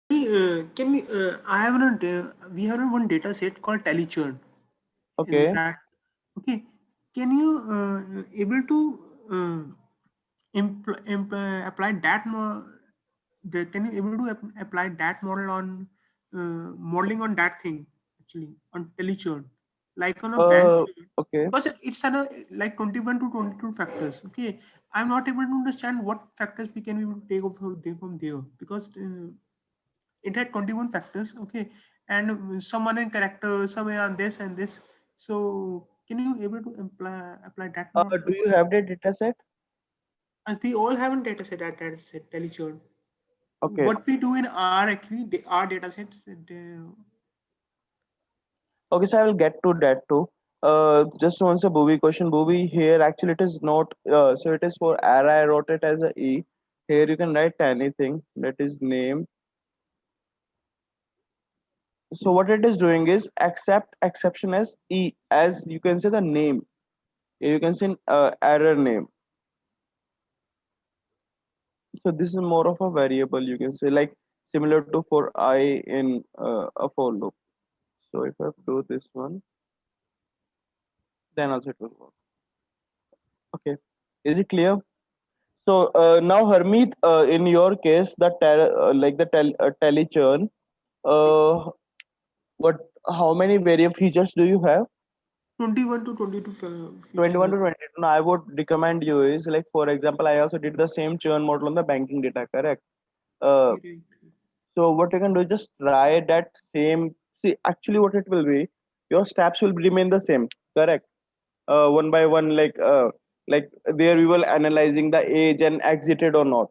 Can we? I have not. We have one data set called TallyChurn. In Okay. that, okay. Can you able to apply that can you able to apply that model on modeling on that thing actually on TallyChurn, like on a bank Uh, chart? okay. Because it's an like 21 to 22 factors. Okay, I'm not able to understand what factors we can be able to take off from there because it had 21 factors. Okay, and some are in character, some are on this and this. So can you able to apply that model? Do you have the data set? And we all have a data set at data set TallyChurn. Okay. What we do in our actually our data sets. Okay, so I will get to that too. Just to answer Bhuvi question, Bhuvi here actually it is not. So it is for R. I wrote it as a E. Here you can write anything that is name. So what it is doing is accept exception as E, as you can say the name. You can say error name. So this is more of a variable, you can say, like similar to for I in a for loop. So if I do this one, then also it will work. Okay, is it clear? So now Harmeet, in your case, like the tally churn, uh, what, how many variable features do you have? 21 to 22 features. 21 to 22. Now I would recommend you is, like, for example, I also did the same churn model on the banking data, correct? Uh, Right. so what you can do is just try that same. See, actually, what it will be, your steps will remain the same, correct? One by one, like where we will analyzing the age and exited or not,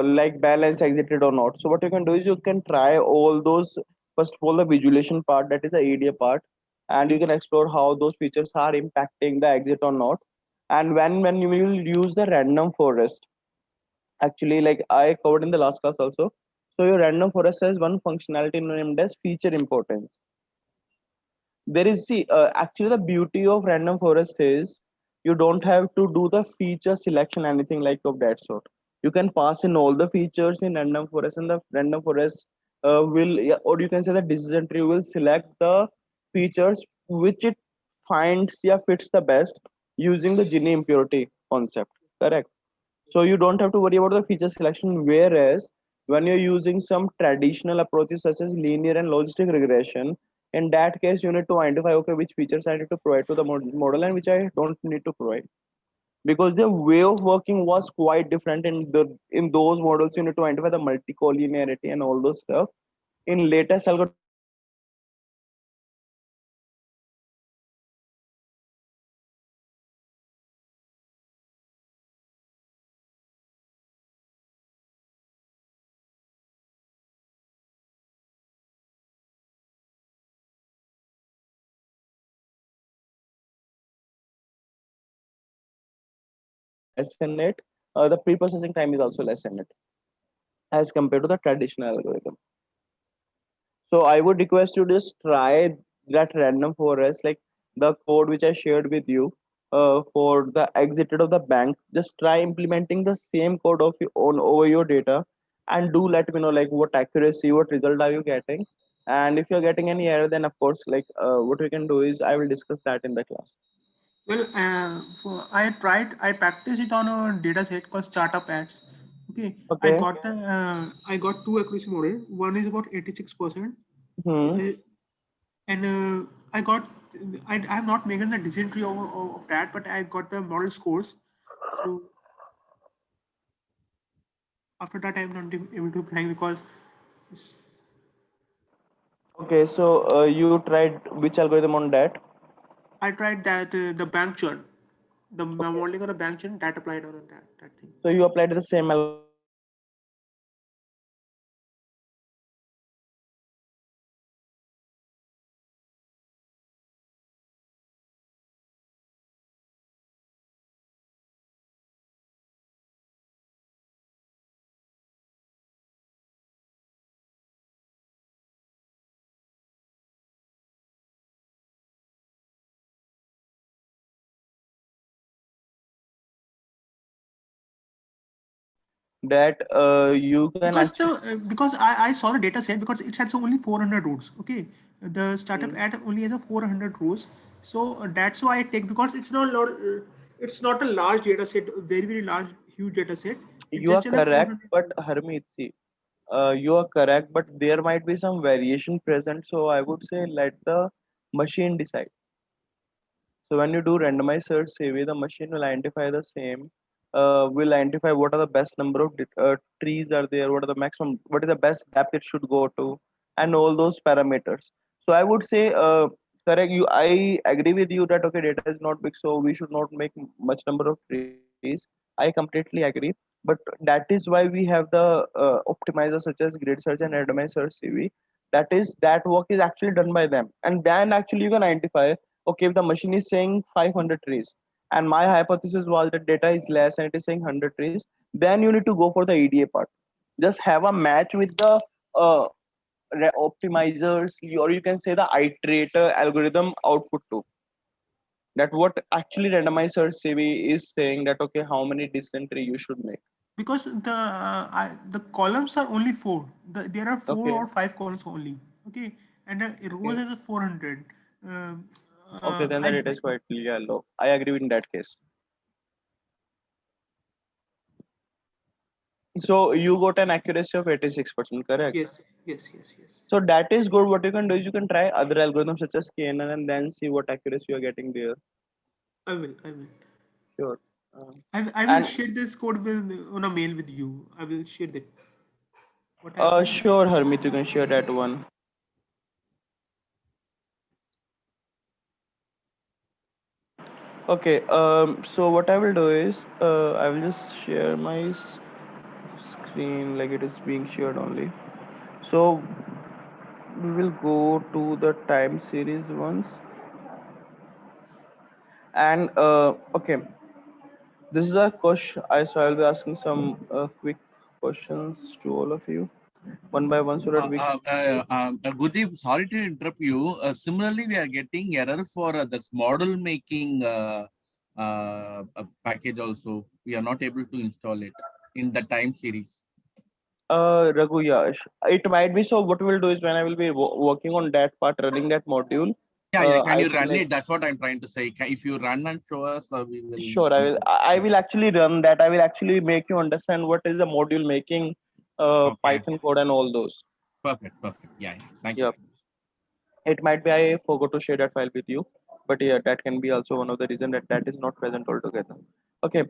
like balance exited or not. So what you can do is you can try all those. First of all, the visualization part, that is the ADA part, and you can explore how those features are impacting the exit or not. And when you will use the random forest, actually, like I covered in the last class also. So your random forest has one functionality named as feature importance. There is, see, actually the beauty of random forest is you don't have to do the feature selection anything like of that sort. You can pass in all the features in random forest, and the random forest will, yeah, or you can say the decision tree will select the features which it finds, yeah, fits the best using the Gini impurity concept, correct? So you don't have to worry about the feature selection. Whereas when you're using some traditional approaches such as linear and logistic regression, in that case you need to identify, okay, which features I need to provide to the model and which I don't need to provide, because the way of working was quite different in those models. You need to identify the multicollinearity and all those stuff. In latest algorithms, you don't need to do that. You can just identify the features and then provide to the model, and the model will less in it. The pre-processing time is also less in it as compared to the traditional algorithm. So I would request you to just try that random forest, like the code which I shared with you for the exited of the bank. Just try implementing the same code of your own over your data, and do let me know like what accuracy, what result are you getting, and if you're getting any error, then of course, like what we can do is I will discuss that in the class. Well, I practiced it on a data set called Startup Ads. Okay, Okay. I got two accuracy model. One is about 86%, Hmm. uh, and I got, I have not made the decision tree of that, but I got the model scores. So after that, I'm not able to apply because it's, Okay. So you tried which algorithm on that? I tried that the bank churn, the Okay. modeling on a bank churn that applied on that thing. So you applied the same algorithm on that. that you can Because actually. because I saw the data set because it has only 400 rows. Okay, the startup Hmm. ad only has a 400 rows, so that's why I take, because it's not a large data set, very large, huge data set. It's You are just in a correct, 400 but rows. Harmeet, see, you are correct, but there might be some variation present. So I would say let the machine decide. So when you do randomized search survey, the machine will identify the same. Will identify what are the best number of trees are there, what are the maximum, what is the best depth it should go to, and all those parameters. So I would say, correct. I agree with you that okay, data is not big, so we should not make much number of trees. I completely agree. But that is why we have the optimizers such as grid search and randomized search CV. That work is actually done by them, and then actually you can identify, okay, if the machine is saying 500 trees and my hypothesis was that data is less and it is saying 100 trees, then you need to go for the EDA part. Just have a match with the uh, optimizers, or you can say the iterator algorithm output too. That what actually randomizer CV is saying that okay, how many decent tree you should make. Because the columns are only four. There are four Okay, or five columns only. Okay, and rows okay, is a 400. Um, okay. Then the I data is quite low. I agree in that case. So you got an accuracy of 86%, correct? Yes, yes. So that is good. What you can do is you can try other algorithms such as KNN and then see what accuracy you are getting there. I will. Sure. Uh, I will and share this code with on a mail with you. I will share that. What I have done. sure, Harmeet, you can share that one. Okay. So what I will do is I will just share my screen like it is being shared only. So we will go to the time series once. And okay, this is a question. So I'll be asking some quick questions to all of you, one by one, so that we. Gurdeep, sorry to interrupt you. Similarly, we are getting error for this model making package also. We are not able to install it in the time series. Raghu, yeah, it might be. So what we'll do is when I will be working on that part, running that module, Yeah. Can I you will run like. it? That's what I'm trying to say. If you run and show us, we will. Sure, I will. I will actually run that. I will actually make you understand what is the module making, Okay. Python code and all those. Perfect. Yeah. Thank you. Yeah, it might be I forgot to share that file with you, but yeah, that can be also one of the reason that that is not present altogether. Okay.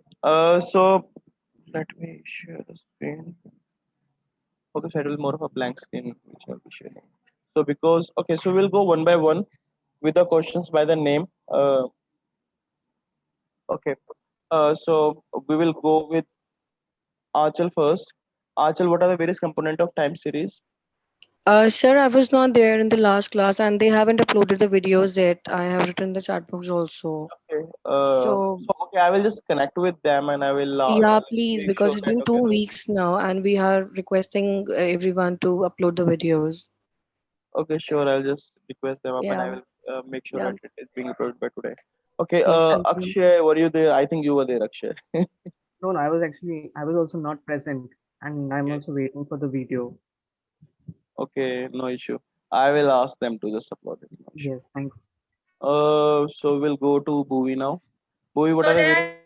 So let me share the screen. Okay, so it will be more of a blank screen which I'll be sharing. So because okay, so we'll go one by one with the questions by the name. Okay. So we will go with Archel first. Archel, what are the various component of time series? Sir, I was not there in the last class and they haven't uploaded the videos yet. I have written the chat box also. Okay. So, So okay, I will just connect with them and I will yeah, please, make because sure it's that been okay, 2 weeks now and we are requesting everyone to upload the videos. okay, sure. I'll just request them up and I Yeah, will make sure yeah, that it is being approved by today. Okay. please, thank you. Akshay, were you there? I think you were there, Akshay. No, no, I was also not present, and I'm Okay. also waiting for the video. Okay, no issue. I will ask them to just upload it. No issue. Yes, thanks. So we'll go to Bhuvi now. Bhuvi, what So are the there various are